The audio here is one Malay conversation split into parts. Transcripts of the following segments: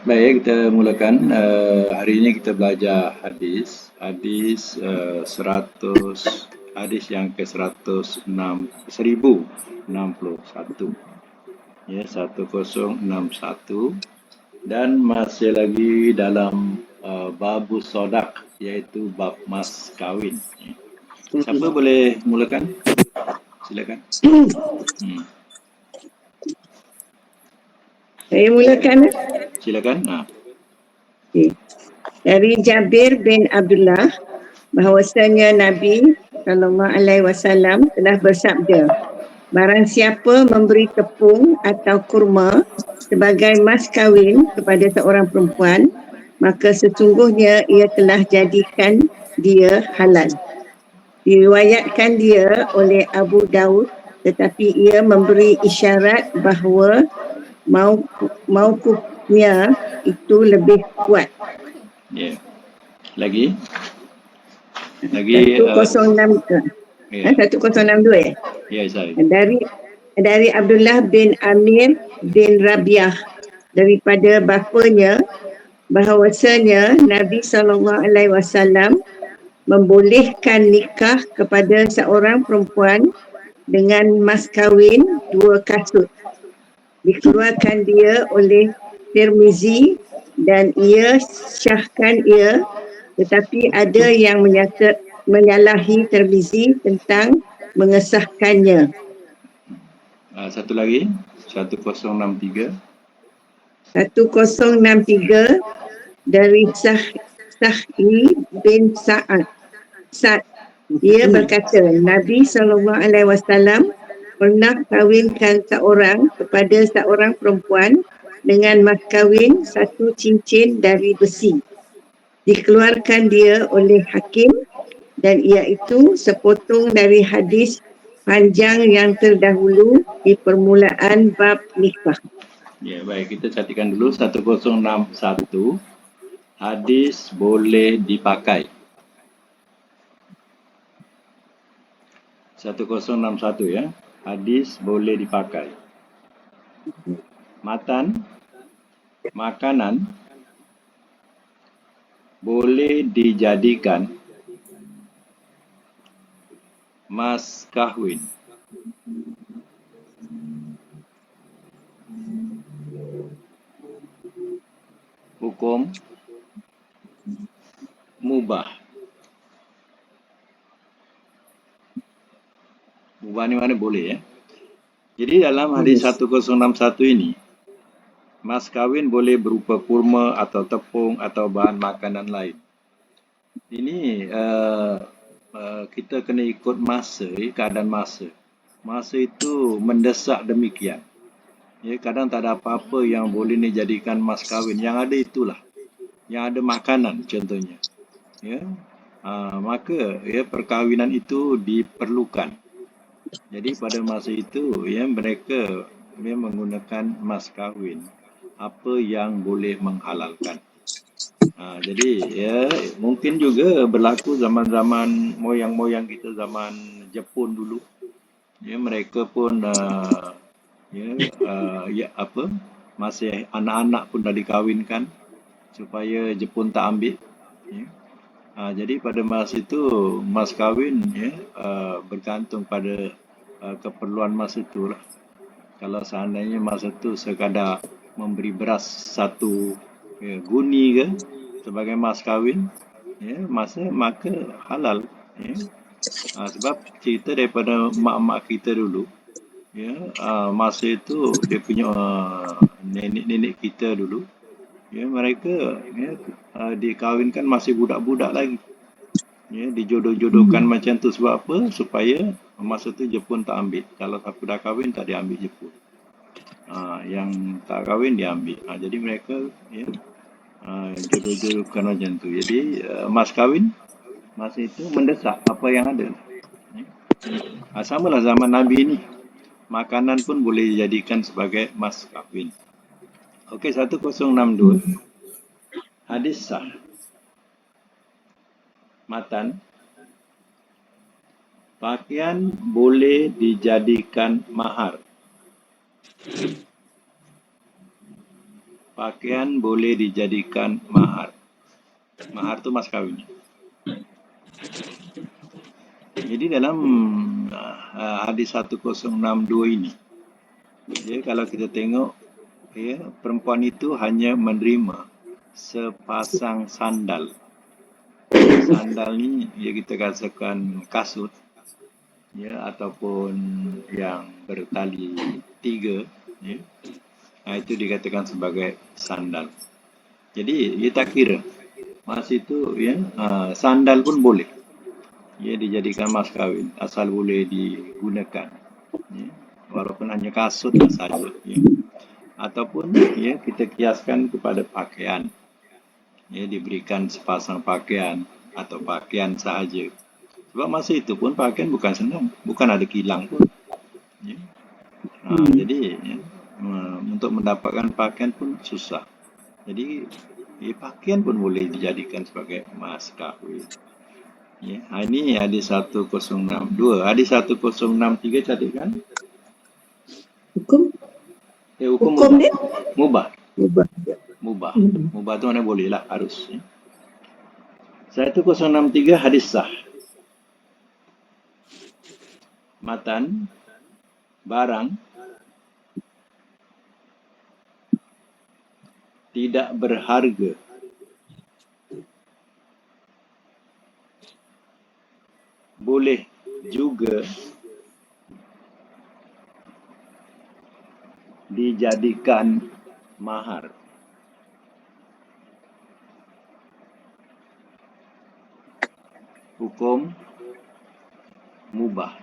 Baik, kita mulakan. Hari ini kita belajar hadis. Hadis yang ke-106, 1061. Ya, 1061. Dan masih lagi dalam babus sodak, iaitu bab mas kawin. Siapa boleh mulakan? Silakan. Saya mulakan. Silakan. Okay. Dari Jabir bin Abdullah bahawasanya Nabi SAW telah bersabda, barang siapa memberi tepung atau kurma sebagai mas kahwin kepada seorang perempuan, maka sesungguhnya ia telah jadikan dia halal. Diriwayatkan dia oleh Abu Daud, tetapi ia memberi isyarat bahawa mauqufnya itu lebih kuat. Ya. Lagi 106. 1062 ya? Ya, saya. Dari Abdullah bin Amir bin Rabiah daripada bapanya bahawasanya Nabi SAW membolehkan nikah kepada seorang perempuan dengan mas kahwin 2 kasut. Dikeluarkan dia oleh Tirmizi dan ia syahkan ia, tetapi ada yang menyalahi Tirmizi tentang mengesahkannya. Satu lagi, 1063. 1063 dari Sahih bin Sa'ad. Dia berkata, Nabi SAW pernah kahwinkan seorang kepada seorang perempuan dengan mas kahwin 1 cincin dari besi. Dikeluarkan dia oleh hakim dan iaitu sepotong dari hadis panjang yang terdahulu di permulaan bab nikah. Ya, baik, kita cantikkan dulu 1061. Hadis boleh dipakai. 1061 ya. Hadis boleh dipakai. Makanan boleh dijadikan mas kahwin. Hukum mubah. Mubah ni mana boleh ya. Jadi dalam hadis 1061 ini, mas kahwin boleh berupa kurma atau tepung atau bahan makanan lain. Ini kita kena ikut masa, keadaan masa. Masa itu mendesak demikian. Ya, kadang tak ada apa-apa yang boleh dijadikan mas kahwin. Yang ada itulah. Yang ada makanan contohnya. Ya, maka ya perkahwinan itu diperlukan. Jadi pada masa itu ya mereka menggunakan mas kahwin. Apa yang boleh menghalalkan. Jadi ya mungkin juga berlaku zaman-zaman moyang-moyang kita, zaman Jepun dulu. Ya, mereka pun masih anak-anak pun dah dikahwinkan supaya Jepun tak ambil. Ya. Jadi pada masa itu mas kahwin ya bergantung pada keperluan masa itulah. Kalau seandainya masa itu sekadar memberi beras 1 guni ke sebagai mas kahwin, ya maka halal. Ya. Sebab cerita daripada mak-mak kita dulu, ya masa itu dia punya nenek-nenek kita dulu, ya mereka ya, dikahwinkan masih budak-budak lagi. Ya, dijodoh-jodohkan macam tu sebab apa? Supaya masa tu Jepun tak ambil. Kalau siapa dah kahwin tak diambil Jepun. Yang tak kahwin diambil. Jadi mereka ya jodoh-jodohkan macam tu. Jadi mas kahwin masa itu mendesak apa yang ada. Samalah zaman Nabi ni. Makanan pun boleh dijadikan sebagai mas kahwin. Okey, 1062. Hadis sah. Matan. Pakaian boleh dijadikan mahar. pakaian boleh dijadikan mahar. Mahar tu mas kawin. Jadi dalam hadis 1062 ini, ya, kalau kita tengok, ya, perempuan itu hanya menerima sepasang sandal. Sandal ni ya kita katakan kasut, ya, ataupun yang bertali 3, ya. Itu dikatakan sebagai sandal. Jadi dia tak kira mas itu, ya, sandal pun boleh, ya, dijadikan mas kawin asal boleh digunakan, ya, walaupun hanya kasut saja, ya. Ataupun, ya, kita kiaskan kepada pakaian, ya, diberikan sepasang pakaian atau pakaian sahaja. Sebab masa itu pun pakaian bukan senang, bukan ada kilang pun, ya. Jadi, ya, untuk mendapatkan pakaian pun susah. Jadi, ya, pakaian pun boleh dijadikan sebagai mas kahwin. Ya, ini hadis 1062. Hadis 1063 catatkan. Hukum Hukum dia? mubah. Mubah. Mubah. Mubah tu mana boleh lah, harus. Ya. 1063 hadis sah. Matan, barang tidak berharga boleh juga dijadikan mahar. Hukum mubah.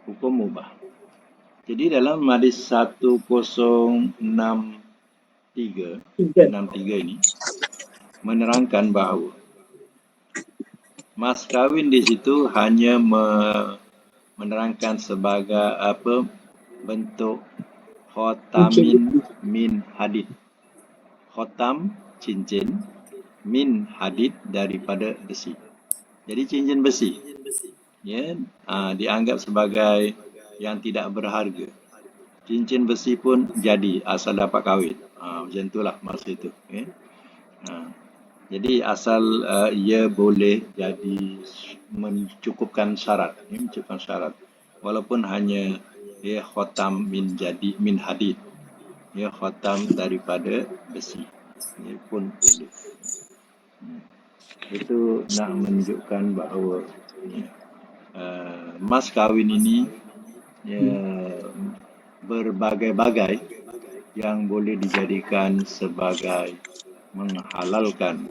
Hukum mubah. Jadi dalam hadis 1063 ini menerangkan bahawa mas kahwin di situ hanya menerangkan sebagai apa, bentuk khotamin min hadid. Khotam cincin, min hadid daripada besi. Jadi cincin besi, ya, dianggap sebagai yang tidak berharga. Cincin besi pun jadi asal dapat kahwin. Macam itulah masa itu, ya. Jadi asal ia boleh jadi mencukupkan syarat, ya, mencukupkan syarat. Walaupun hanya, ya, khotam min hadid, ya, khotam daripada besi, ya, pun boleh. Itu nak menunjukkan bahawa, ya, mas kahwin ini, ya, berbagai-bagai yang boleh dijadikan sebagai menghalalkan,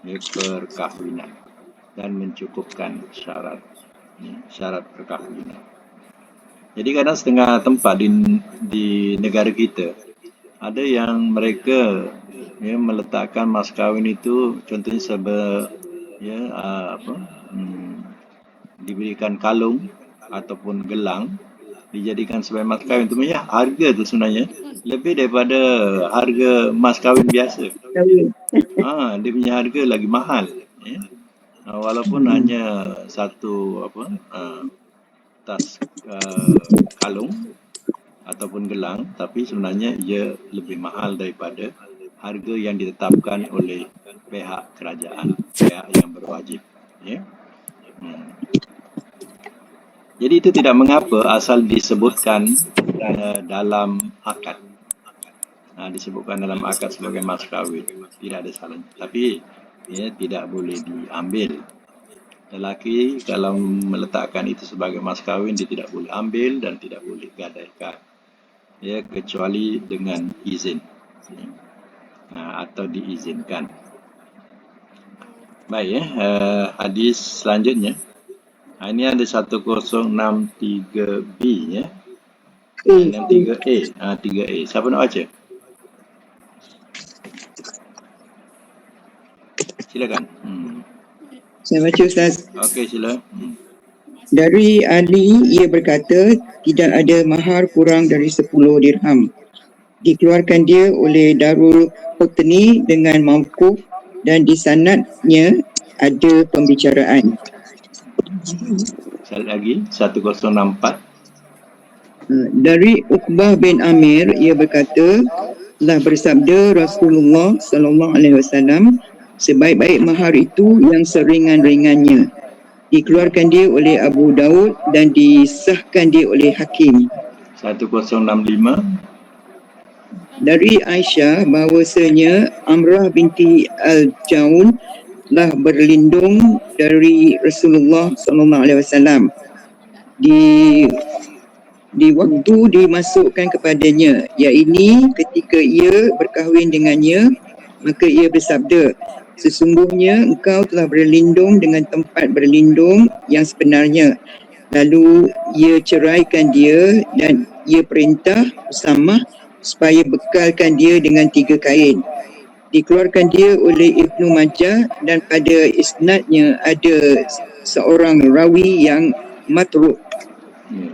ya, perkahwinan dan mencukupkan syarat, ya, syarat perkahwinan. Jadi kadang setengah tempat di negara kita ada yang mereka, ya, meletakkan mas kahwin itu contohnya diberikan kalung ataupun gelang dijadikan sebagai mas kahwin. Itu punya harga tu sebenarnya lebih daripada harga mas kahwin biasa. Dia punya harga lagi mahal, ya. Walaupun hanya satu tas kalung ataupun gelang, tapi sebenarnya ia lebih mahal daripada harga yang ditetapkan oleh pihak kerajaan, pihak yang berwajib, ya. Jadi itu tidak mengapa asal disebutkan dalam akad. Disebutkan dalam akad sebagai mas kahwin, tidak ada salahnya. Tapi, ya, tidak boleh diambil. Lelaki kalau meletakkan itu sebagai mas kahwin, dia tidak boleh ambil dan tidak boleh gadaikan, ya, kecuali dengan izin, ya, atau diizinkan. Baik, ya, hadis selanjutnya. Ini ada 1063B, ya. 3A. 3A. Siapa nak baca? Silakan. Saya baca, Ustaz. Okey, sila. Dari Ali, ia berkata, tidak ada mahar kurang dari 10 dirham. Dikeluarkan dia oleh Darul Qutni dengan mauquf dan di sanadnya ada pembicaraan. Sekali lagi 1064. Dari Uqbah bin Amir, ia berkata, telah bersabda Rasulullah sallallahu alaihi wasallam, sebaik-baik mahar itu yang seringan-ringannya. Dikeluarkan dia oleh Abu Daud dan disahkan dia oleh Hakim. 1065. Dari Aisyah bahawasanya Amrah binti Al-Jaun telah berlindung dari Rasulullah sallallahu alaihi wasallam di waktu dimasukkan kepadanya, iaitu ketika ia berkahwin dengannya, maka ia bersabda, sesungguhnya engkau telah berlindung dengan tempat berlindung yang sebenarnya. Lalu ia ceraikan dia dan ia perintah Usamah supaya bekalkan dia dengan 3 kain. Dikeluarkan dia oleh Ibnu Majah dan pada isnadnya ada seorang rawi yang matruk. Ya.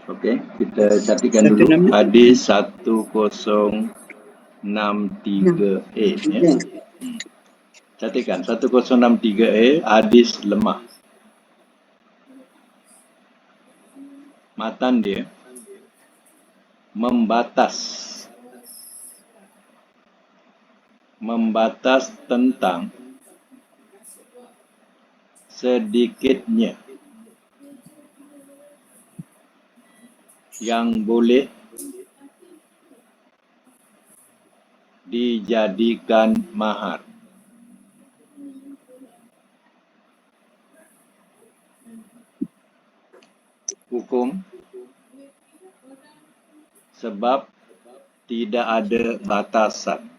Okey, kita catatkan dulu hadis 1063A ya. Catatkan 1063A, hadis lemah. Matan dia membatas tentang sedikitnya yang boleh dijadikan mahar. Hukum sebab tidak ada batasan.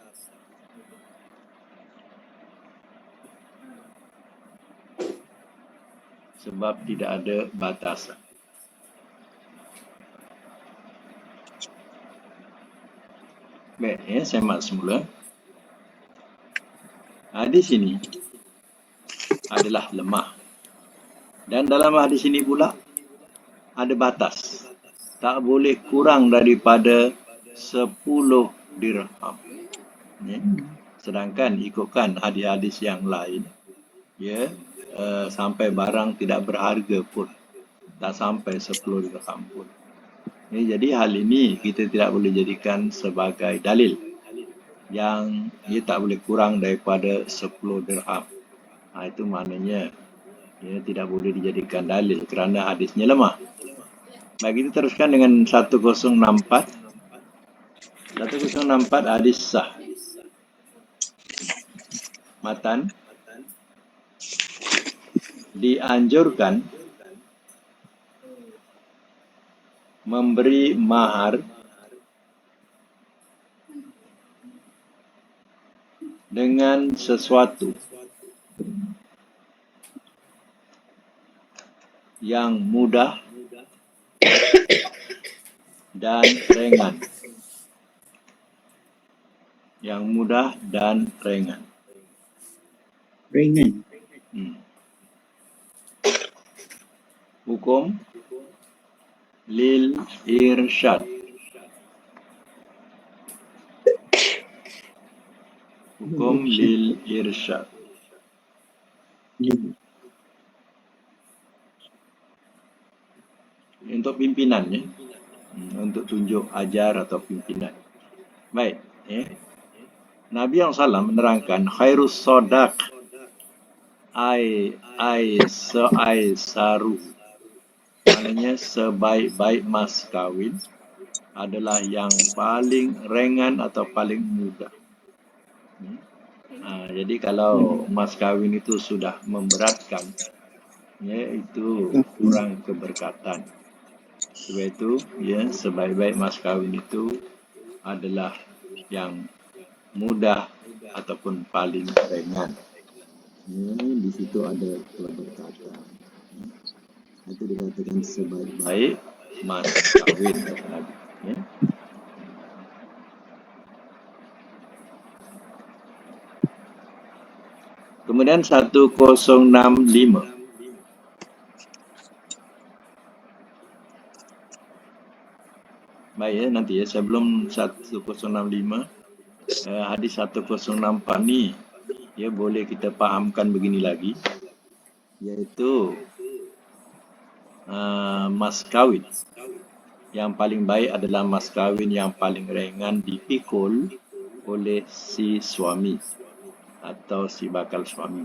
Sebab tidak ada batasan. Baik, saya mak semula. Hadis ini adalah lemah. Dan dalam hadis ini pula ada batas. Tak boleh kurang daripada 10 dirham. Ya. Sedangkan ikutkan hadis-hadis yang lain, ya, sampai barang tidak berharga pun, tak sampai 10 dirham pun. Ya, jadi hal ini kita tidak boleh jadikan sebagai dalil yang ia tak boleh kurang daripada 10 dirham. Itu maknanya ia tidak boleh dijadikan dalil kerana hadisnya lemah. Baik, kita teruskan dengan 1064. 1064 hadis sah. Matan, dianjurkan memberi mahar dengan sesuatu yang mudah dan ringan. Yang mudah dan ringan. Hukum lil irsyad. Hukum lil irsyad. Untuk pimpinan, ya. Untuk tunjuk ajar atau pimpinan. Baik, ya. Nabi SAW menerangkan khairus sodaq saru. Maknanya sebaik-baik mas kawin adalah yang paling ringan atau paling mudah. Jadi kalau mas kawin itu sudah memberatkan, ya, itu kurang keberkatan. Sebab itu, ya, sebaik-baik mas kawin itu adalah yang mudah ataupun paling ringan. Ya, di situ ada keberkatan. Itu dikatakan sebaik-baik mas kawin. Ya. Kemudian 1065. Baik, ya, nanti ya sebelum 1065, hadis 1064 ni, ya, boleh kita fahamkan begini lagi. iaitu mas kawin. Yang paling baik adalah mas kawin yang paling ringan dipikul oleh si suami atau si bakal suami.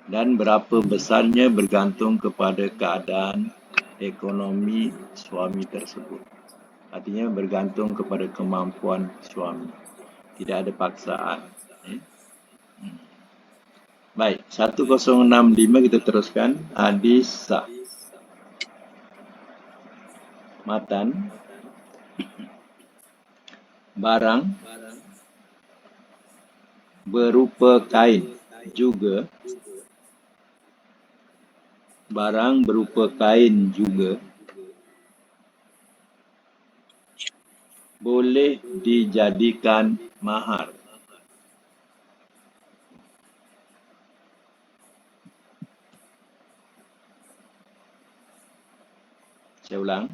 Dan berapa besarnya bergantung kepada keadaan ekonomi suami tersebut. Artinya bergantung kepada kemampuan suami. Tidak ada paksaan. Baik, 1065 kita teruskan. Hadis sah. Matan. Barang berupa kain juga. Barang berupa kain juga boleh dijadikan mahar. Saya ulang.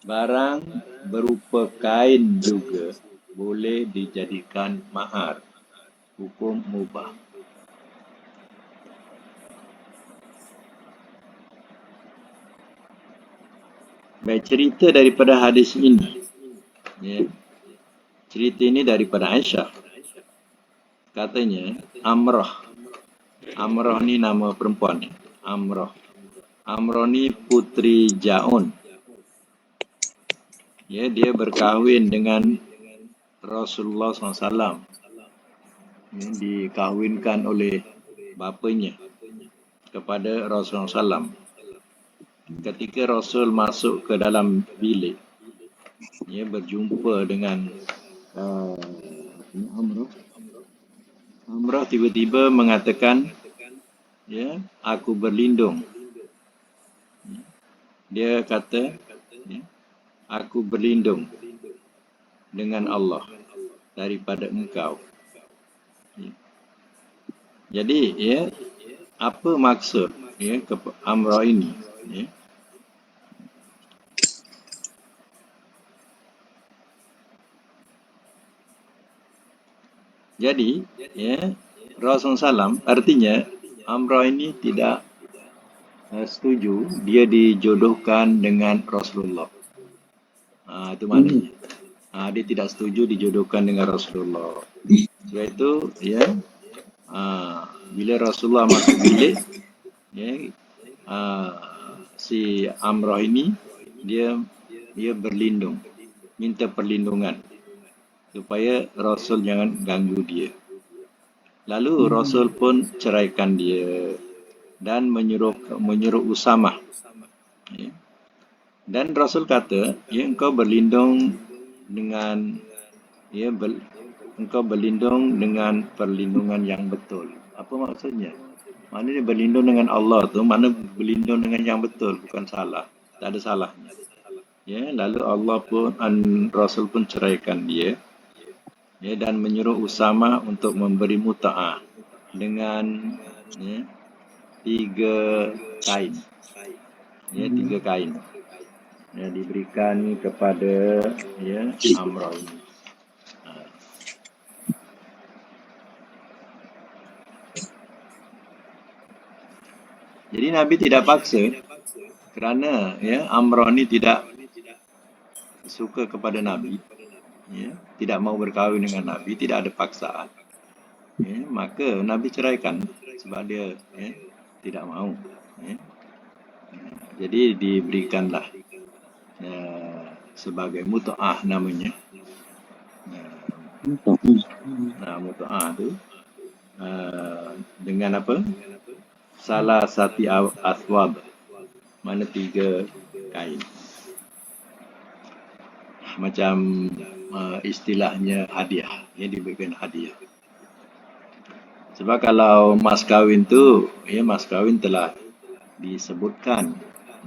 Barang berupa kain juga boleh dijadikan mahar. Hukum mubah. Baik, cerita daripada hadis ini. Ya. Cerita ini daripada Aisyah. Katanya, Amrah. Amrah ni nama perempuan. Amrah. Amrah ni putri Ja'un. Ya, dia berkahwin dengan Rasulullah SAW. Ya, dikahwinkan oleh bapanya kepada Rasulullah SAW. Ketika Rasul masuk ke dalam bilik, dia berjumpa dengan Amrah. Amrah tiba-tiba mengatakan, ya, aku berlindung. Dia kata, ya, aku berlindung dengan Allah daripada engkau. Ya. Jadi, ya, apa maksud ya Amrah ini? Ya. Jadi, ya, Rasulullah SAW, artinya Amrah ini tidak setuju dia dijodohkan dengan Rasulullah. Itu maknanya. Dia tidak setuju dijodohkan dengan Rasulullah. Sebab itu, ya, bila Rasulullah masuk bilik, ya, si Amrah ini dia berlindung, minta perlindungan supaya Rasul jangan ganggu dia. Lalu Rasul pun ceraikan dia dan menyuruh Usamah. Ya. Dan Rasul kata, ya, engkau berlindung dengan engkau berlindung dengan perlindungan yang betul. Apa maksudnya? Maknanya berlindung dengan Allah tu, mana berlindung dengan yang betul, bukan salah. Tak ada salahnya. Ya, lalu Allah pun Rasul pun ceraikan dia. Ya, dan menyuruh Usamah untuk memberi muta'ah dengan 3 kain. Ya, 3 kain. Ya, diberikan kepada Amrah ini. Jadi Nabi tidak paksa kerana Amrah ini tidak suka kepada Nabi. Ya, tidak mau berkahwin dengan Nabi, tidak ada paksaan. Ya, maka Nabi ceraikan sebab dia tidak mau. Ya. Jadi diberikanlah sebagai muta'ah namanya. Muta'ah tu dengan apa? Salah sati aswab, mana 3 kain. Macam istilahnya hadiah, diberikan hadiah. Sebab kalau mas kawin tu, mas kawin telah disebutkan.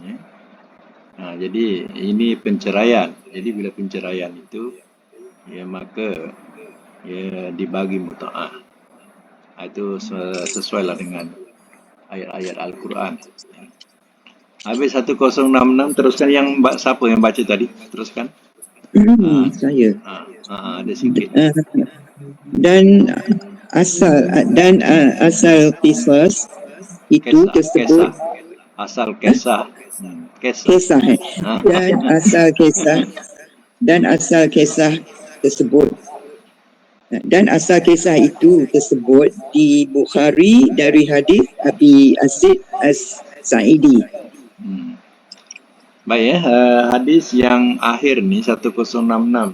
Ya. Jadi ini penceraian. Jadi bila penceraian itu, maka dibagi muta'ah. Itu sesuailah dengan ayat-ayat Al-Quran. Habis 1066, teruskan siapa yang baca tadi? Teruskan. Saya. Ada sikit. Dan asal qisas itu Kesah, tersebut asal kesah. Kesah. kisah Ha. dan asal kisah tersebut itu tersebut di Bukhari dari hadis Abi Aziz As-Sa'idi. Baik ya, hadis yang akhir ni 1066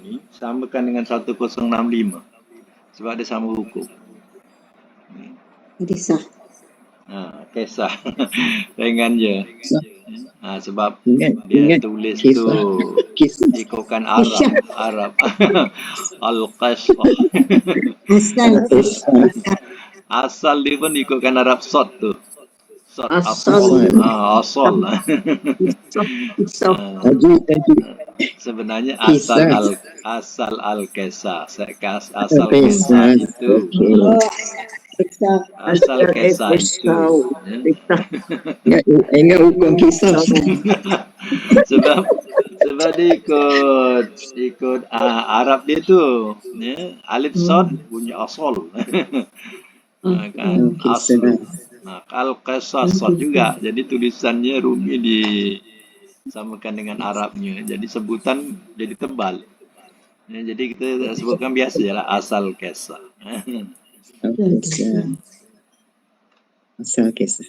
ni samakan dengan 1065 sebab dia sama hukum. Hadis sah. Kisah ringan je. Sebab Ingat dia tulis tu kisah. ikutkan Arab. Al-Qasah. Asal dia pun ikutkan Arab Sod tu. Sod Asal. asal. Tajwid. Sebenarnya Kisah. asal al-kisah. Asal kisah itu. Asal kisah itu. Ingat hukum kisah. sebab dia ikut Arab dia tu, ya, alif sod bunyi asal. Kan asal. Al-Qasas sod juga. Jadi tulisannya Rumi disamakan dengan Arabnya. Jadi sebutan jadi tebal. Ya, jadi kita sebutkan biasa je lah asal kisah. Asal kisah.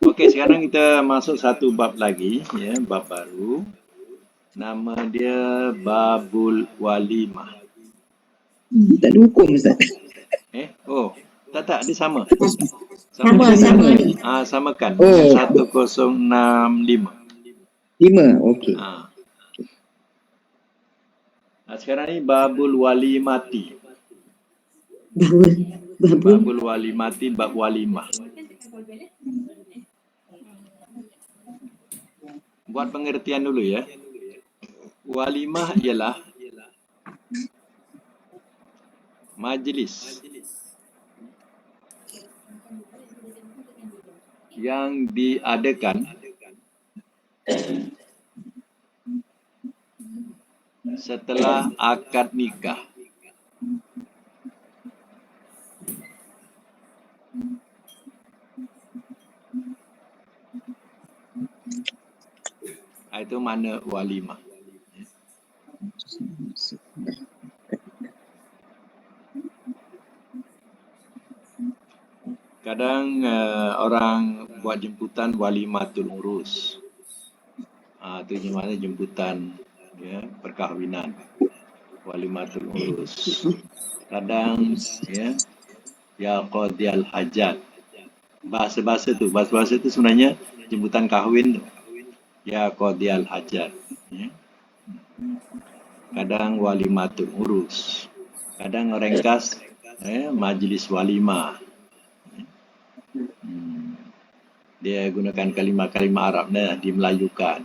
Okey, sekarang kita masuk satu bab lagi, ya, bab baru. Nama dia Babul Walimah. Tak ada hukum, Ustaz. Tak, dia sama. Sama. Samakan. Oh. 1065. 5, okey. Sekarang ni Babul Walimati. Babul. Babul Walimati, bab walimah. Buat pengertian dulu ya. Walimah ialah majlis yang diadakan setelah akad nikah. Itu mana walimah. Kadang orang buat jemputan walimatul urus. Itu mana jemputan, ya, perkahwinan. Walimatul urus. Kadang ya qadiyal hajat. Bahasa-bahasa tu sebenarnya jemputan kahwin tu. Ya qadiyal hajat. Ya. Kadang walimatul urus. Kadang ringkas majlis walimah. Dia gunakan kalimah-kalimah Arab dimelayukan.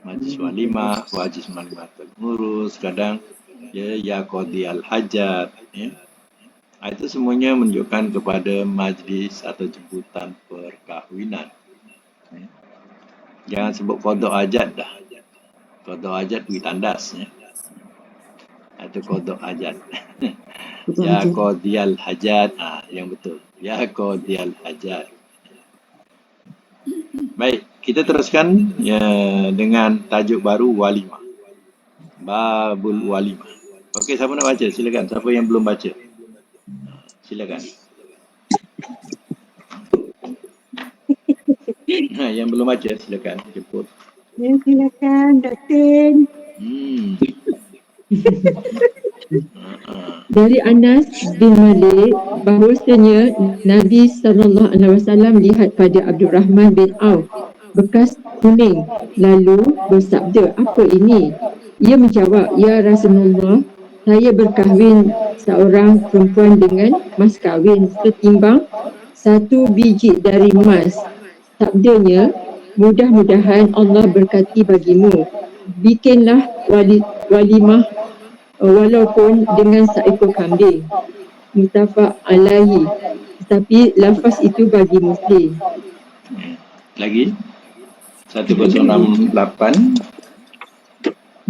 Majlis walimah, majlis walimatul urus, kadang ya qadiyal hajat. Itu semuanya menunjukkan kepada majlis atau jemputan perkahwinan. Jangan sebut qada hajat dah. Qada hajat pergi tandas. Itu qada hajat. Ya qadiyal hajat. Yang betul. Ya qadiyal hajat. Baik, kita teruskan dengan tajuk baru walimah. Babul walimah. Okey, siapa nak baca? Silakan. Siapa yang belum baca? Silakan. Yang belum baca, silakan jemput. Ya, silakan, Datin. Dari Anas bin Malik bahawasanya Nabi SAW lihat pada Abdurrahman bin Auf bekas kuning lalu bersabda, apa ini? Ia menjawab, ya Rasulullah, saya berkahwin seorang perempuan dengan mas kahwin setimbang 1 biji dari emas. Sabdanya, mudah-mudahan Allah berkati bagimu. Bikinlah walimah walaupun dengan seekor kambing. Muttafaq alaihi. Tetapi lafaz itu bagi Muslim. Lagi 1068.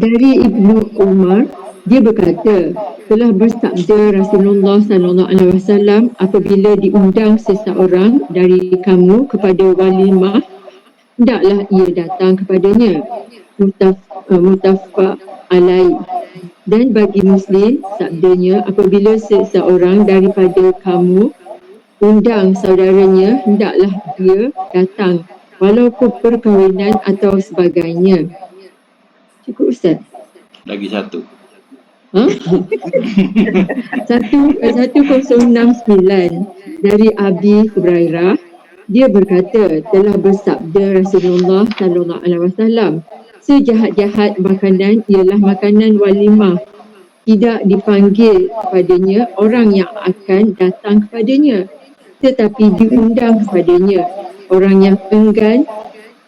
Dari Ibnu Umar, dia berkata, telah bersabda Rasulullah SAW, apabila diundang seseorang dari kamu kepada walimah, hendaklah ia datang kepadanya. Muttafaq alaih. Dan bagi Muslim, sabdanya, apabila seseorang daripada kamu undang saudaranya, hendaklah dia datang, walaupun perkahwinan atau sebagainya. Cukup Ustaz? Lagi satu. Ha? 1069 dari Abi Hurairah, dia berkata, telah bersabda Rasulullah SAW, sejahat-jahat makanan ialah makanan walimah. Tidak dipanggil kepadanya orang yang akan datang kepadanya, tetapi diundang kepadanya orang yang enggan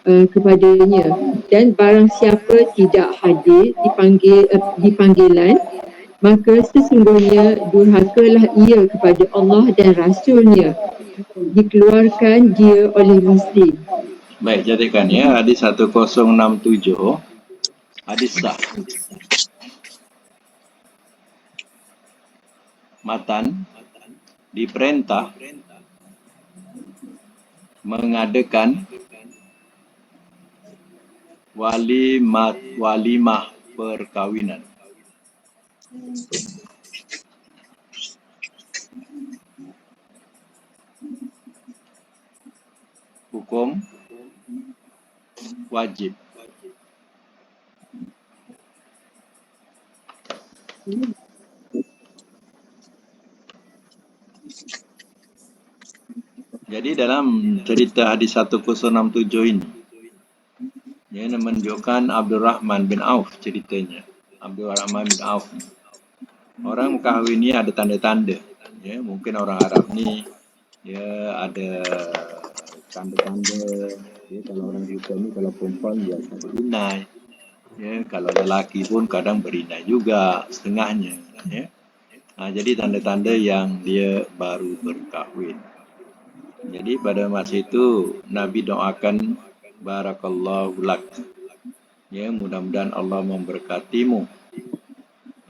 kepadanya, dan barang siapa tidak hadir di panggilan, maka sesungguhnya durhakalah ia kepada Allah dan Rasulnya. Dikeluarkan dia oleh Muslim. Baik, jadikan ya hadis 1067 hadis sah. Matan diperintah mengadakan walimah perkahwinan. Hukum wajib. Jadi dalam cerita hadis 1067 ini, ia menunjukkan Abdurrahman bin Auf ceritanya. Abdurrahman bin Auf. Orang kahwin ini ada tanda-tanda. Ya, mungkin orang Arab ni dia ada tanda-tanda. Ya, kalau orang kita ni, kalau perempuan biasa berinai. Ya, kalau lelaki pun kadang berinai juga setengahnya. Ya. Jadi tanda-tanda yang dia baru berkahwin. Jadi pada masa itu Nabi doakan barakallahu lak. Ya, mudah-mudahan Allah memberkatimu.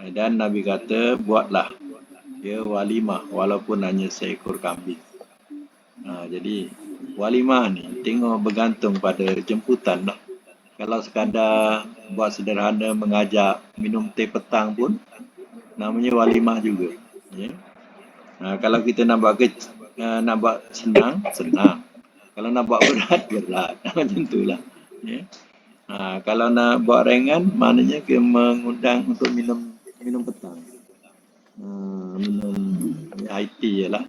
Dan Nabi kata buatlah ya walimah walaupun hanya seekor kambing. Jadi walimah ni tengok bergantung pada jemputan lah. Kalau sekadar buat sederhana mengajak minum teh petang pun namanya walimah juga. Ya. Kalau kita nak buat nak buat senang. Kalau nak buat berat. Macam itulah. Ya. Kalau nak buat ringan, maknanya kita mengundang untuk minum petang. Minum IT je lah.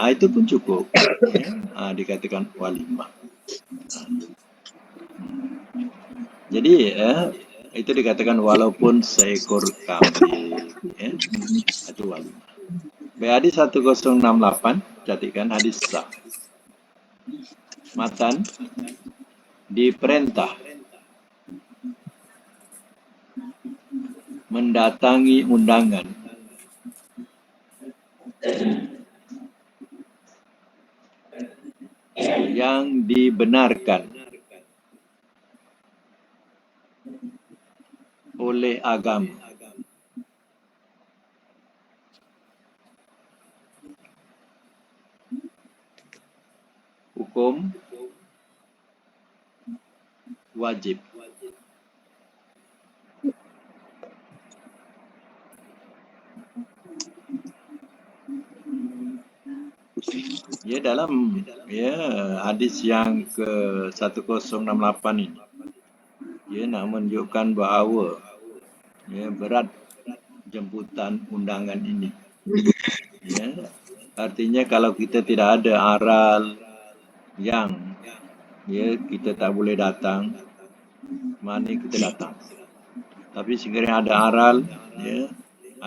Itu pun cukup. Ya. Dikatakan walimah. Jadi itu dikatakan walaupun seekor kambing. Ya. Itu walimah. Baik, hadis 1068, catatkan hadis sah. Matan diperintah mendatangi undangan yang dibenarkan oleh agama. Hukum wajib. Ya, dalam hadis yang ke 1068 ini, dia nak menunjukkan bahawa berat jemputan undangan ini. Ya, artinya kalau kita tidak ada aral yang kita tak boleh datang, mana kita datang. Tapi sekiranya ada aral,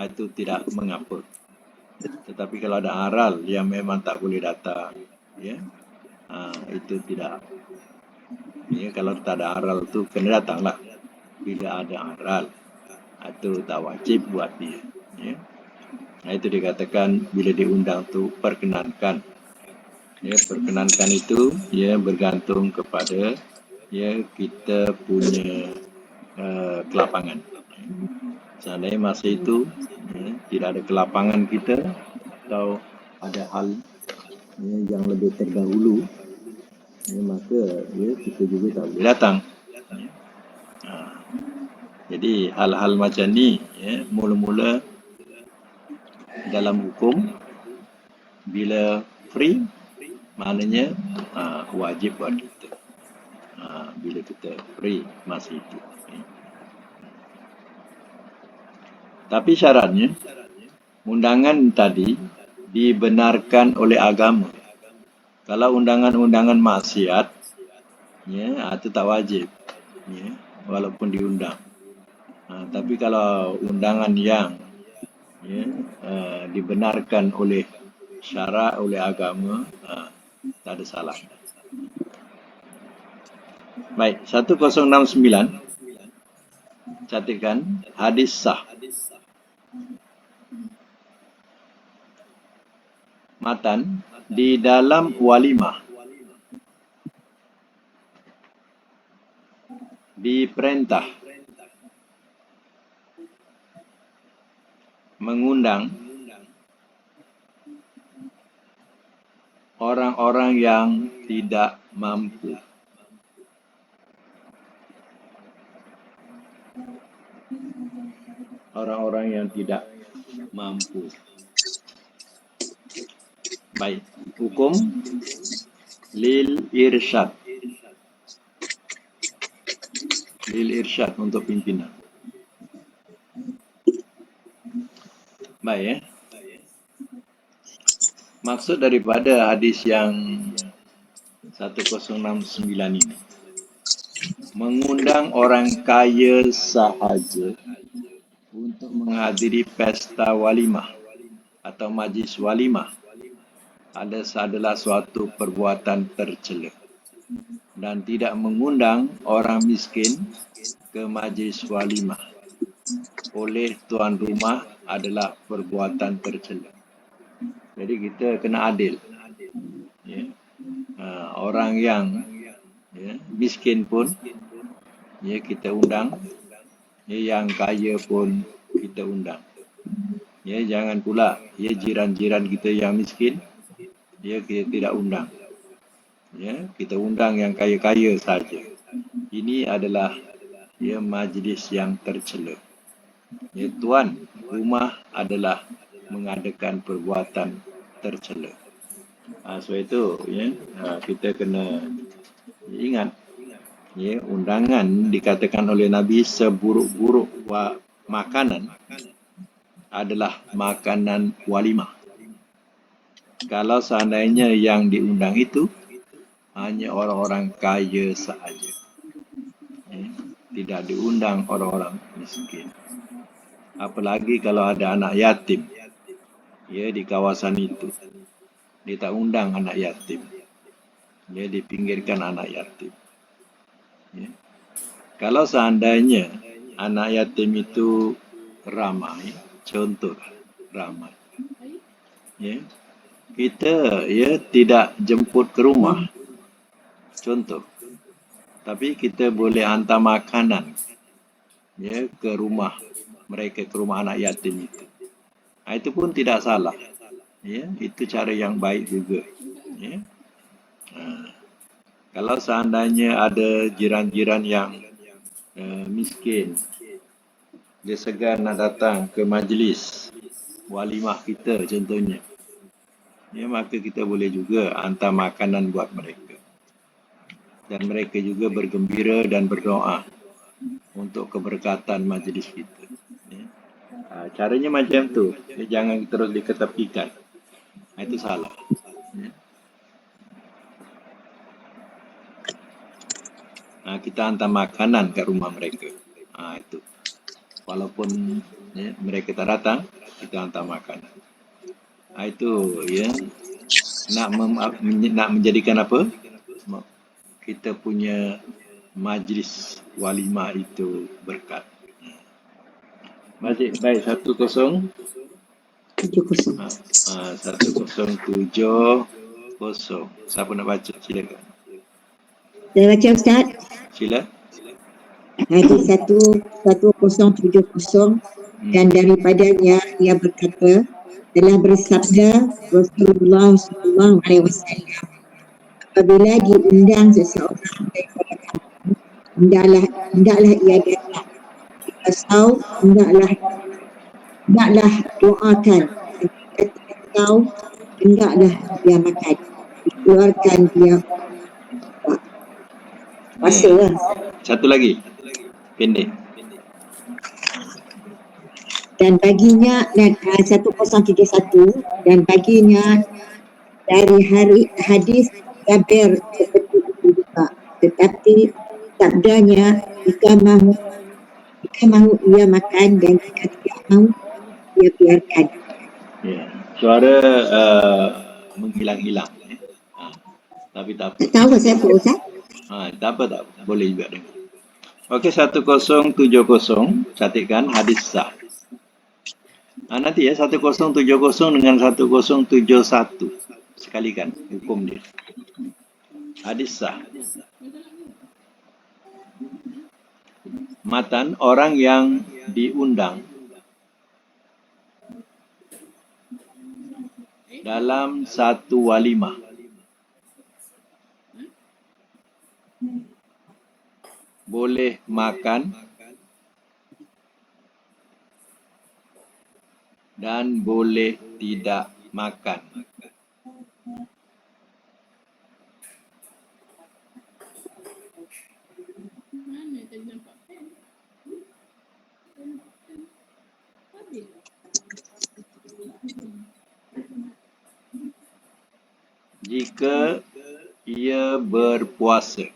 itu tidak mengapa. Tetapi kalau ada aral yang memang tak boleh datang, itu tidak. Kalau tak ada aral tu kena datanglah. Bila ada aral, itu tak wajib buat dia. Itu dikatakan bila diundang tu perkenankan. Perkenankan itu bergantung kepada ya kita punya kelapangan. Seandainya masa itu tidak ada kelapangan kita atau ada hal yang lebih terdahulu, maka kita juga tak boleh datang. Jadi hal-hal macam ni mula-mula dalam hukum bila free maknanya wajib buat kita bila kita free masa itu. Tapi syaratnya undangan tadi dibenarkan oleh agama. Kalau undangan-undangan maksiat itu tak wajib walaupun diundang. Tapi kalau undangan yang dibenarkan oleh syarak, oleh agama, tak ada salah. Baik, 1069 catatkan hadis sah. Matan di dalam walimah diperintah mengundang orang-orang yang tidak mampu. Orang-orang yang tidak mampu. Baik, hukum lil irsyad. Lil irsyad untuk pimpinan. Baik Maksud daripada hadis yang 1069 ini, mengundang orang kaya sahaja untuk menghadiri pesta walimah atau majlis walimah adalah suatu perbuatan tercela, dan tidak mengundang orang miskin ke majlis walimah oleh tuan rumah adalah perbuatan tercela. Jadi kita kena adil. Orang yang miskin pun kita undang, yang kaya pun kita undang. Jangan pula jiran-jiran kita yang miskin kita tidak undang. Kita undang yang kaya-kaya saja. Ini adalah majlis yang tercela. Tuan rumah adalah mengadakan perbuatan tercela. Sebab itu kita kena ingat, undangan dikatakan oleh Nabi seburuk-buruk makanan adalah makanan walimah. Kalau seandainya yang diundang itu hanya orang-orang kaya sahaja, tidak diundang orang-orang miskin. Apalagi kalau ada anak yatim di kawasan itu, dia tak undang anak yatim, dipinggirkan anak yatim. Kalau seandainya anak yatim itu ramai, contoh ramai, kita tidak jemput ke rumah, contoh, tapi kita boleh hantar makanan ke rumah mereka, ke rumah anak yatim itu. Itu pun tidak salah. Itu cara yang baik juga. Kalau seandainya ada jiran-jiran yang miskin, dia segan nak datang ke majlis walimah kita contohnya, maka kita boleh juga hantar makanan buat mereka. Dan mereka juga bergembira dan berdoa untuk keberkatan majlis kita. Caranya macam tu. Jangan terus diketepikan. Itu salah. Kita hantar makanan ke rumah mereka. Itu. Walaupun mereka tak datang, kita hantar makanan. Itu nak menjadikan apa? Kita punya majlis walimah itu berkat. Baik, 1070. 1070. Siapa nak baca? Silakan. Saya baca Ustaz. Sila. Hadis 1070 dan daripadanya ia berkata, telah bersabda Rasulullah SAW, apabila diundang seseorang daripada kamu, hendaklah ia datang. Jika saum, hendaklah doakan. Jika tidak saum, hendaklah dia makan. Dikeluarkan dia puasa lah. Satu lagi. Pendek. Dan baginya 1071 dan baginya dari hadis Jabir seperti itu juga, tetapi sabdanya jika mahu ia makan dan jika tidak mahu ia biarkan. Ya. Suara menghilang-hilang. Tapi tak apa. Tak tahu saya apa Ustaz? Tak apa. Boleh juga dengar. Okey, 1070. Catatkan hadis sah. Nanti ya 1070 dengan 1071. Sekalikan hukum dia. Hadis sah. Matan orang yang diundang dalam satu walimah boleh makan dan boleh tidak makan. Jika ia berpuasa.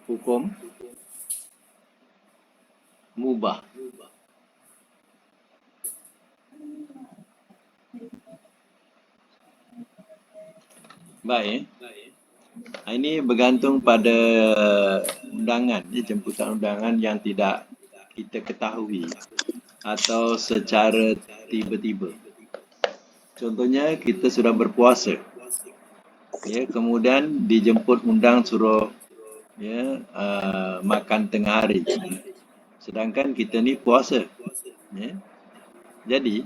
Hukum mubah. Baik. Ini bergantung pada undangan, jemputan undangan yang tidak kita ketahui atau secara tiba-tiba. Contohnya kita sudah berpuasa, ya, kemudian dijemput undang suruh makan tengah hari, sedangkan kita ni puasa, ya. Jadi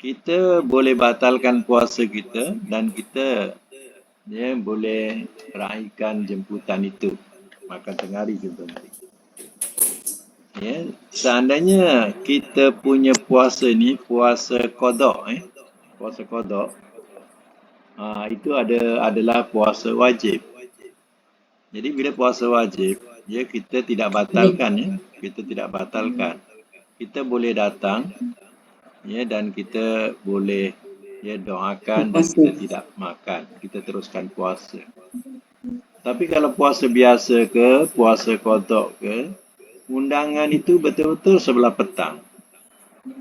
kita boleh batalkan puasa kita dan kita boleh raikan jemputan itu, makan tengah hari contohnya. Ya, seandainya kita punya puasa ni puasa qada, puasa qada, itu adalah puasa wajib. Jadi bila puasa wajib, ya, kita tidak batalkan, kita tidak batalkan. Kita boleh datang, ya, dan kita boleh doakan dan kita tidak makan, kita teruskan puasa. Tapi kalau puasa biasa ke, puasa qada ke, undangan itu betul-betul sebelah petang,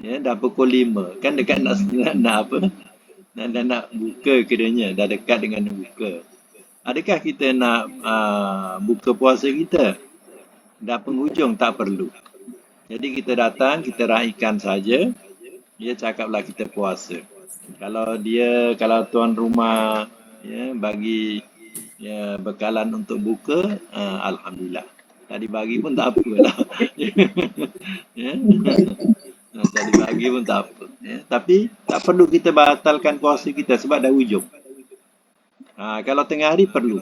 ya, dah pukul 5, kan dekat nak apa, nak buka kiranya, dah dekat dengan buka. Adakah kita nak buka puasa kita? Dah penghujung, tak perlu. Jadi kita datang, kita raikan saja, dia cakaplah kita puasa. Kalau tuan rumah bagi bekalan untuk buka, alhamdulillah. Tak dibagi pun tak apalah. Tak dibagi pun tak apa. Tapi tak perlu kita batalkan puasa kita sebab dah hujung. Kalau tengah hari perlu.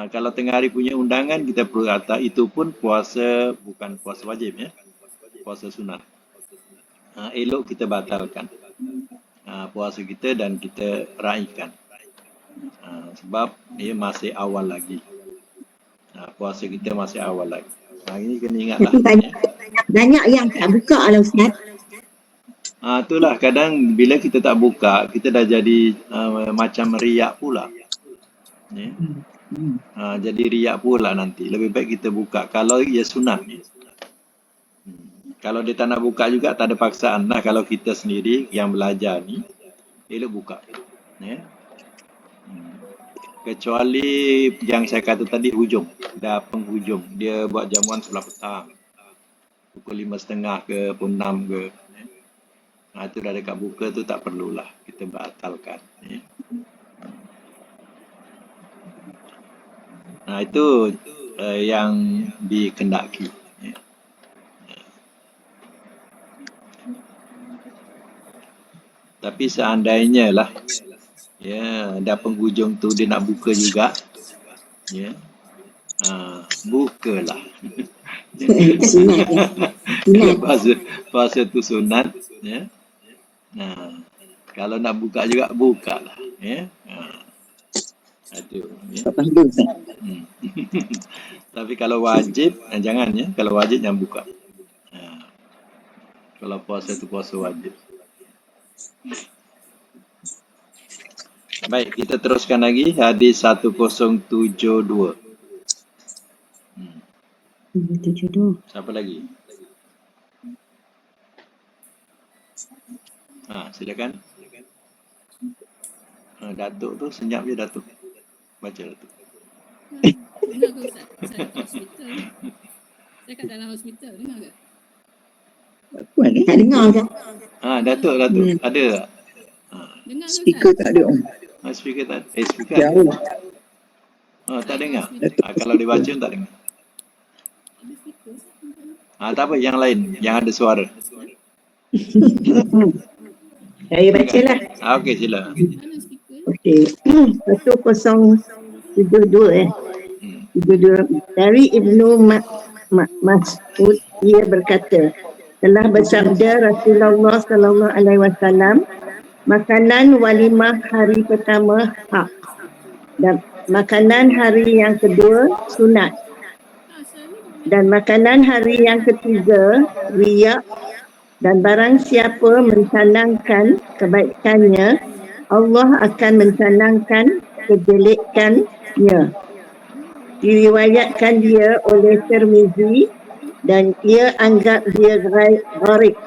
Kalau tengah hari punya undangan kita perlu kata itu pun puasa, bukan puasa wajib, puasa sunat. Elok kita batalkan puasa kita dan kita raikan, sebab ia masih awal lagi, puasa kita masih awal lagi. Ini kena ingatlah. Tapi banyak yang tak buka lah Ustaz. Itulah kadang bila kita tak buka, kita dah jadi macam riak pula, jadi riak pula nanti. Lebih baik kita buka kalau ia sunat. Kalau dia tak nak buka juga tak ada paksaan lah. Kalau kita sendiri yang belajar ni, elok buka, kecuali yang saya kata tadi hujung, dah penghujung, dia buat jamuan sebelah petang, pukul 5.30 ke, pukul 6 ke. Itu dah dekat buka tu tak perlulah kita batalkan. Itu yang dikendaki. Tapi seandainya lah dah penghujung tu dia nak buka juga, bukalah. Sunat ya. Sunat. Puasa tu sunat. Kalau nak buka juga, bukalah. Itu. Tapi kalau wajib, jangan ya. Kalau wajib jangan buka. Kalau puasa tu puasa wajib. Baik, kita teruskan lagi hadis 1072. 72. Siapa lagi? Silakan. Datuk tu senyap je Datuk. Baca Datuk. Dengar ke Ustaz? Ustaz hospital. Saya kat dalam hospital, dengar ke? Tak dengar ke? Datuk. Ada tak? Dengar ke Speaker Ustaz? tak ada om. Speaker tak? Speaker Jauh. tak dengar. Kalau dibaca tak dengar. Ada speaker? Tak apa, yang lain. Yang ada suara. Saya bacalah. Okey, sila. Mana speaker? Okey. 1072 72. Dari Ibnu Mas'ud, ia berkata, telah bersabda Rasulullah sallallahu alaihi wasallam, makanan walimah hari pertama hak dan makanan hari yang kedua sunat dan makanan hari yang ketiga riya, dan barang siapa mencanangkan kebaikannya, Allah akan mencanangkan kejelekannya. Diriwayatkan dia oleh Tirmizi dan ia anggap dia gharib.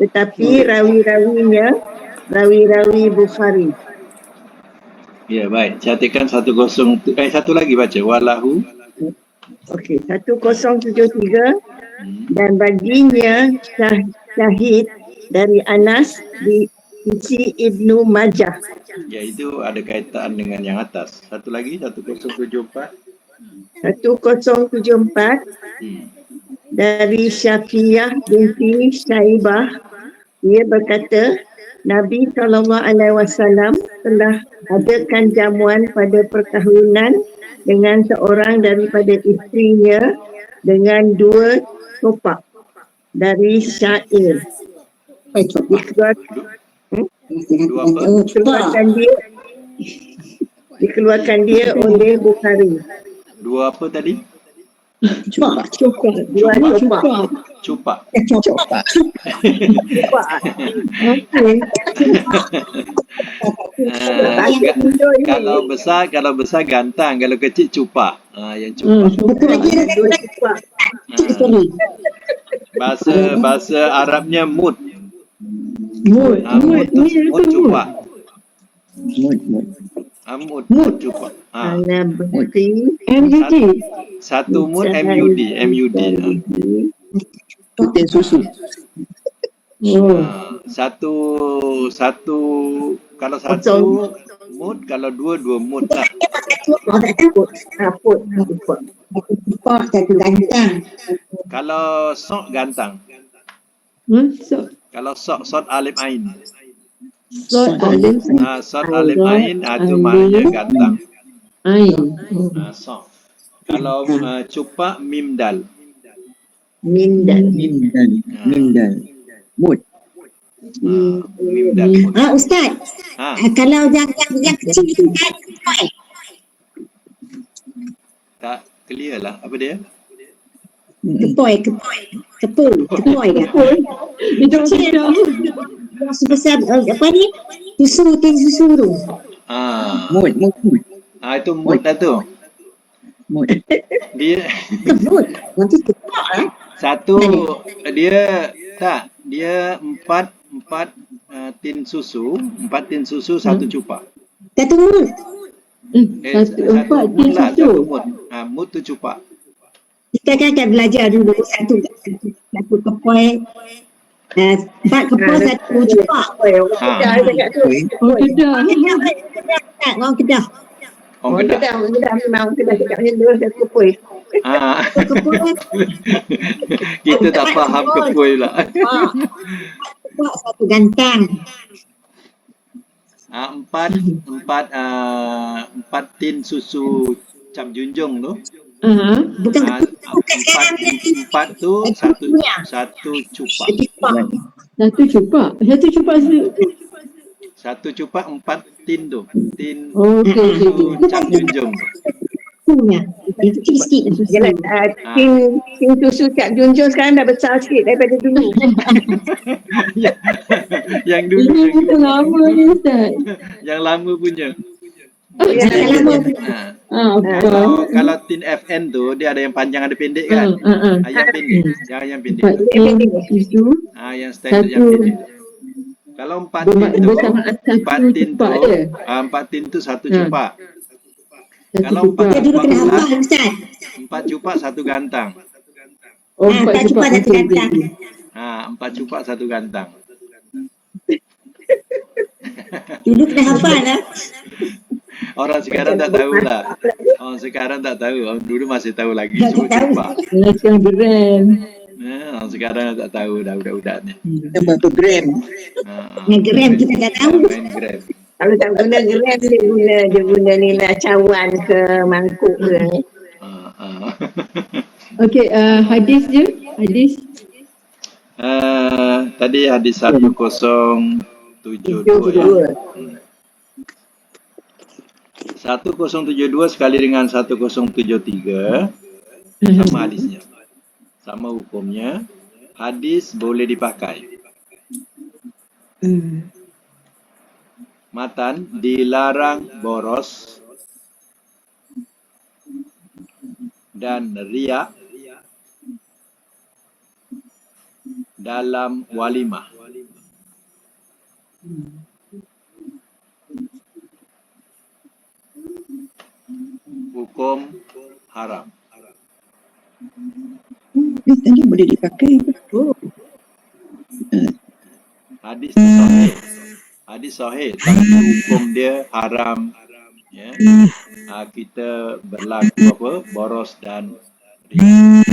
Tetapi rawi-rawinya rawi-rawi Bukhari. Ya, baik. Catatkan 101. Satu lagi baca. Walahu. Okey, 1073 dan baginya syahid dari Anas di sisi Ibnu Majah. Ya, itu ada kaitan dengan yang atas. Satu lagi, 1074. 1074 dari Syafiyah binti Syaibah, ia berkata, Nabi SAW telah adakan jamuan pada perkahwinan dengan seorang daripada isterinya dengan 2 copak dari syair. Dikeluarkan dia oleh Bukhari. 2 apa tadi? Cupak. Cupak. Kalau besar gantang, kalau kecil cupak. Yang cupak. Bahasa Arabnya mud. Mud cupak. Mud cupak. MUD. Satu mud MUD. Putin susu. Satu kalau satu mud, kalau dua mud lah. Kalau sok gantang. Kalau sok alif ain. Sok alif ain itu maknanya gantang. Sok. Kalau cupak mim dal. Mindal. Mud. Mim dal. Ustaz, kalau yang kecil itu kan Tak clear lah. Apa dia? kepoi dia. Yang sebesar apa ni? Susu tu. Mud. Itu mud dah tu. Dia Nanti kepoi satu dia 4 tin susu, 4 tin susu, 1 cupak. Satu mud. Satu 4 tin susu. Mud tu cupak. Kita kan akan belajar dulu satu kepoi, 4 kepoi, 1 cupak. Kedah cakap tu. Oh, Kedah. Orang Kedah. Orang Kedah memang Kedah cakap macam tu, satu kepui. Ah. Satu kepoi, Kita tak faham kepoi lah. cupak, 1 gantang. Empat tin susu Cap Junjung tu. Bukan Empat tu satu cupak. Satu cupak. Satu cupak 4 tin tu. Tin Oh, okey. susu Cap Junjung tu. punya. Itu sikit. Yalah, tin susu Cap Junjung sekarang dah besar sikit daripada dulu. Yang dulu Ini kita lama ni, Ustaz. yang lama punya. Yang lama. Kalau tin FN tu dia ada yang panjang ada pendek kan. Yang pendek. Yang pendek. Itu. Yang standard yang pendek. Kalau 4 tin tu, 4 tin tu satu cupak. Kalau 4 Dulu kena hafal, Ustaz. 4 cupak satu gantang. Oh, 4 cupak, 1 gantang. 4 cupak satu gantang. Dulu kena hafal lah. Orang sekarang tak tahu lah. Orang sekarang tak tahu. Orang dulu masih tahu lagi sebut cupak. Sekarang gram. Orang sekarang tak tahu dah budak-budak ni. Berapa gram? Yang gram kita tak tahu. Main Grab. Kalau tak guna gram, dia guna ni lah cawan ke mangkuk ke. Okey, hadis je. Hadis. Tadi hadis 1072 ya. 1072 sekali dengan 1073 sama hadisnya. Sama hukumnya. Hadis boleh dipakai. Matan dilarang boros dan riak dalam walimah. Hukum haram. Tadi boleh dipakai. Hadis sahih. Hadis sahih tapi hukum dia haram. Ya. Kita berlaku boros dan riak.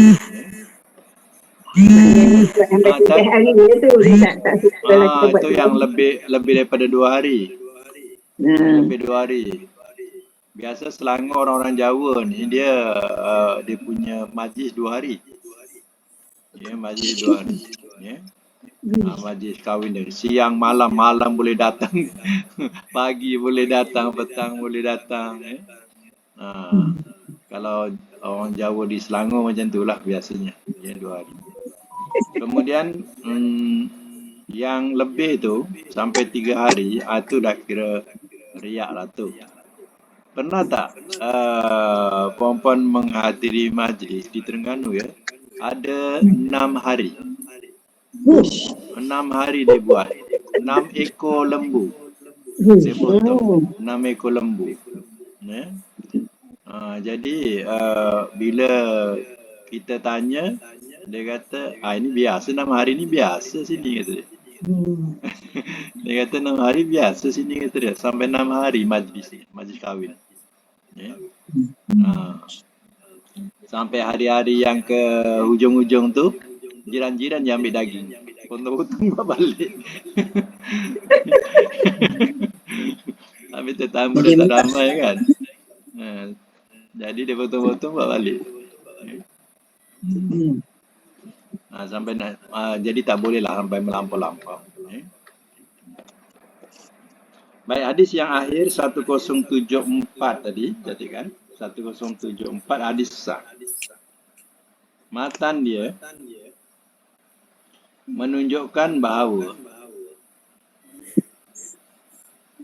Itu yang lebih daripada 2 hari. Lebih 2 hari. Biasa Selangor orang Jawa ni dia punya majlis 2 hari. Ya, majlis 2 hari. Ya. Majlis kahwin dia. Siang malam boleh datang. Pagi boleh datang, petang boleh datang. Ya. Kalau orang Jawa di Selangor macam itulah biasanya. Ya, 2 hari. Kemudian yang lebih tu sampai 3 hari itu dah kira riak lah tu. Pernah tak puan-puan menghadiri majlis di Terengganu ya? Ada 6 hari. 6 hari dia buat. 6 ekor lembu. Saya potong. 6 ekor lembu. Ya? Jadi bila kita tanya, dia kata, ini biasa 6 hari ni biasa sini kata dia. Dia kata 6 hari biasa sini kata dia. Sampai 6 hari majlis kahwin. Ya. Sampai hari-hari yang ke hujung-hujung tu, jiran-jiran yang ambil daging. Potong-potong buat balik. Habis tetamu dah tak ramai kan. Jadi dia potong-potong buat balik. Sampai jadi tak boleh lah sampai melampau-lampau. Baik, hadis yang akhir 1074 tadi, jadi kan 1074 hadis sah. Matan dia menunjukkan bahawa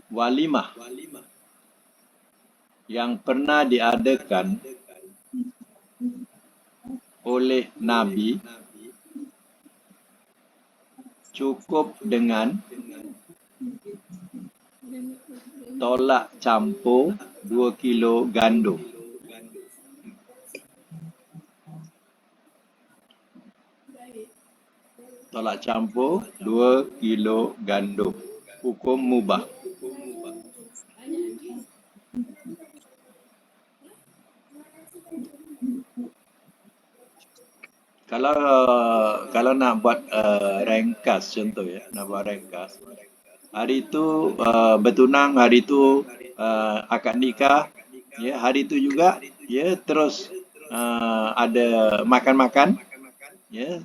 walimah yang pernah diadakan oleh Nabi cukup dengan tolak campur 2 kilo gandum. tolak campur 2 kilo gandum. Hukum mubah. Kalau nak buat ringkas contoh ya, nak buat ringkas. Hari itu bertunang, hari itu akad nikah, ya, hari itu juga ya terus ada makan-makan, ya,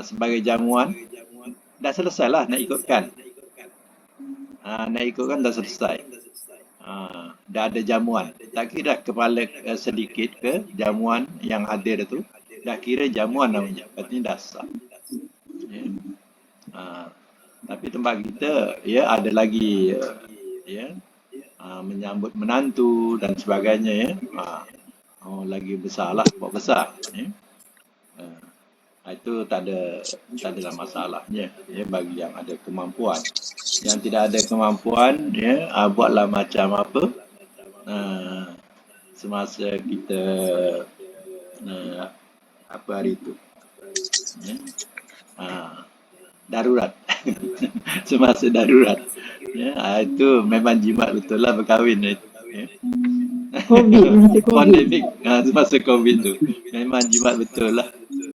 sebagai jamuan. Dah selesailah nak ikutkan. Nak ikutkan dah selesai. Dah ada jamuan. Tak kira kepala sedikit ke jamuan yang hadir itu. Dah kira jamuan namanya. Artinya dah sah. Ya. Tapi tempat kita ya ada lagi ya menyambut menantu dan sebagainya ya. Lagi besarlah, buat besar ya. Itu tak ada masalahnya ya bagi yang ada kemampuan. Yang tidak ada kemampuan ya buatlah macam apa semasa kita apa hari itu ya. Darurat. Semasa darurat ya, itu memang jimat betul lah berkahwin itu ya. COVID, masa COVID. Pandemik semasa COVID tu memang jimat betul lah.